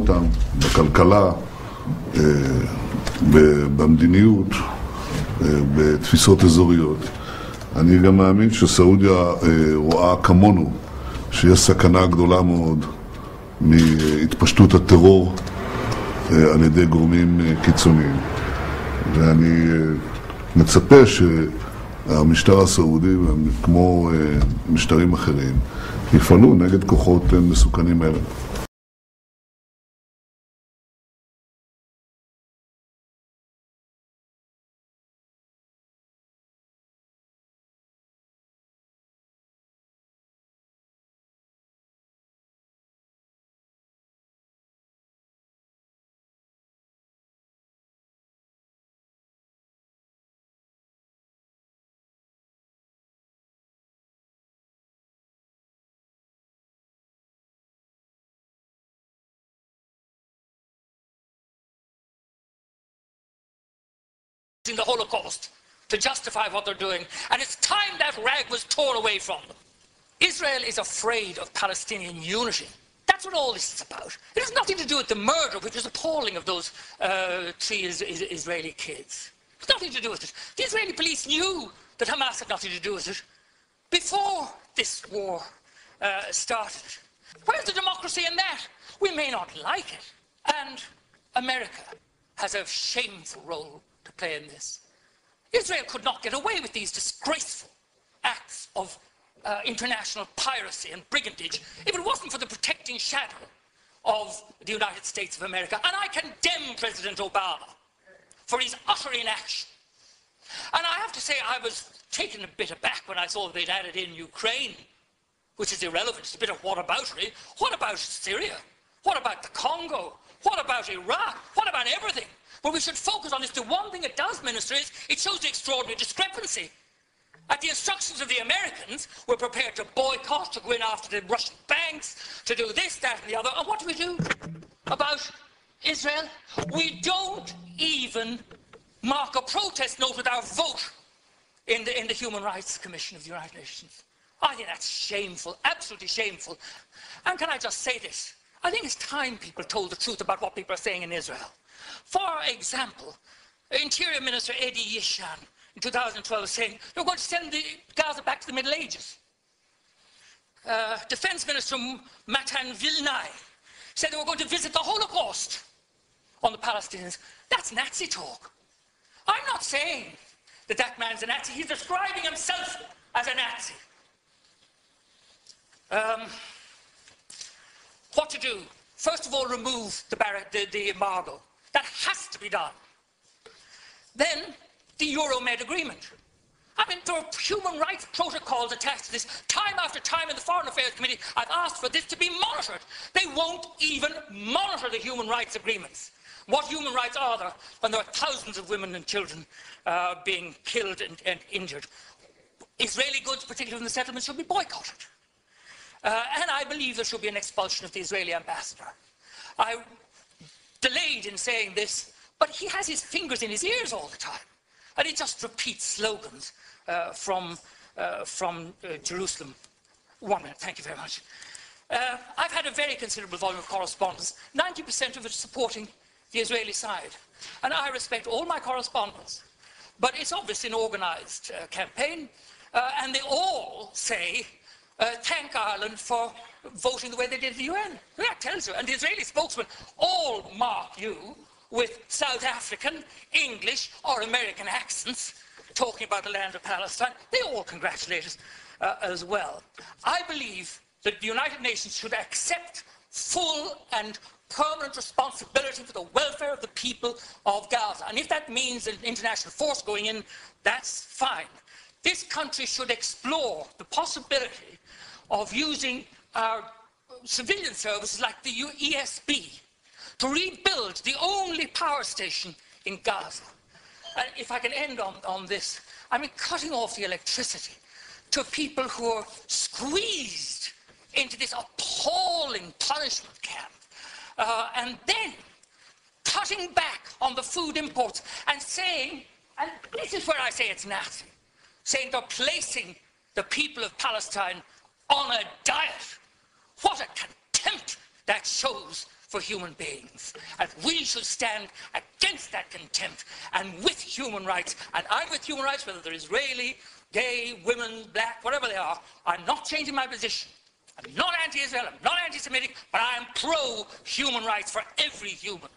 אותם בכלכלה, במדיניות, בתפיסות אזוריות. אני גם מאמין שסעודיה רואה כמונו שיש סכנה גדולה מאוד מהתפשטות הטרור על ידי גורמים קיצוניים. ואני מצפה שהמשטר הסעודי, כמו משטרים אחרים, יפעלו נגד כוחות מסוכנים אלה. In the Holocaust to justify what they're doing, and it's time that rag was torn away from them. Israel is afraid of Palestinian unity. That's what all this is about. It has nothing to do with the murder, which is appalling, of those 3 Israeli kids. It's nothing to do with it. The Israeli police knew that Hamas had nothing to do with it before this war started. Where's the democracy in that? We may not like it, and America has a shameful role to play in this. Israel could not get away with these disgraceful acts of international piracy and brigandage if it wasn't for the protecting shadow of the United States of America. And I condemn President Obama for his utter inaction. And I have to say, I was taken a bit aback when I saw they'd added in Ukraine, which is irrelevant. It's a bit of whataboutery. What about Syria? What about the Congo? What about Iraq? What about everything? What we should focus on is the one thing it does, Minister, is it shows the extraordinary discrepancy. At the instructions of the Americans, we're prepared to boycott, to go in after the Russian banks, to do this, that, and the other. And what do we do about Israel? We don't even mark a protest note with our vote in the Human Rights Commission of the United Nations. I think that's shameful, absolutely shameful. And can I just say this? I think it's time people told the truth about what people are saying in Israel. For example, Interior Minister Eddie Yishan in 2012 saying they're going to send the Gaza back to the Middle Ages. Defense Minister Matan Vilnai said they were going to visit the Holocaust on the Palestinians. That's Nazi talk. I'm not saying that that man's a Nazi. He's describing himself as a Nazi. What to do? First of all, remove the embargo. That has to be done. Then, the Euromed agreement. I mean, there are human rights protocols attached to this. Time after time in the Foreign Affairs Committee, I've asked for this to be monitored. They won't even monitor the human rights agreements. What human rights are there when there are thousands of women and children being killed and injured? Israeli goods, particularly in the settlements, should be boycotted. And I believe there should be an expulsion of the Israeli ambassador. I delayed in saying this, but he has his fingers in his ears all the time. And he just repeats slogans from Jerusalem. 1 minute, thank you very much. I've had a very considerable volume of correspondence, 90% of it supporting the Israeli side. And I respect all my correspondents. But it's obviously an organised campaign, and they all say, thank Ireland for voting the way they did at the UN. That tells you. And the Israeli spokesmen all mark you with South African, English, or American accents, talking about the land of Palestine. They all congratulate us as well. I believe that the United Nations should accept full and permanent responsibility for the welfare of the people of Gaza. And if that means an international force going in, that's fine. This country should explore the possibility of using our civilian services like the ESB to rebuild the only power station in Gaza. And if I can end on this, I mean, cutting off the electricity to people who are squeezed into this appalling punishment camp, and then cutting back on the food imports and saying, and this is where I say it's Nazi, saying they're placing the people of Palestine on a diet. What a contempt that shows for human beings. And we should stand against that contempt and with human rights. And I'm with human rights, whether they're Israeli, gay, women, black, whatever they are. I'm not changing my position. I'm not anti-Israel, I'm not anti-Semitic, but I am pro-human rights for every human.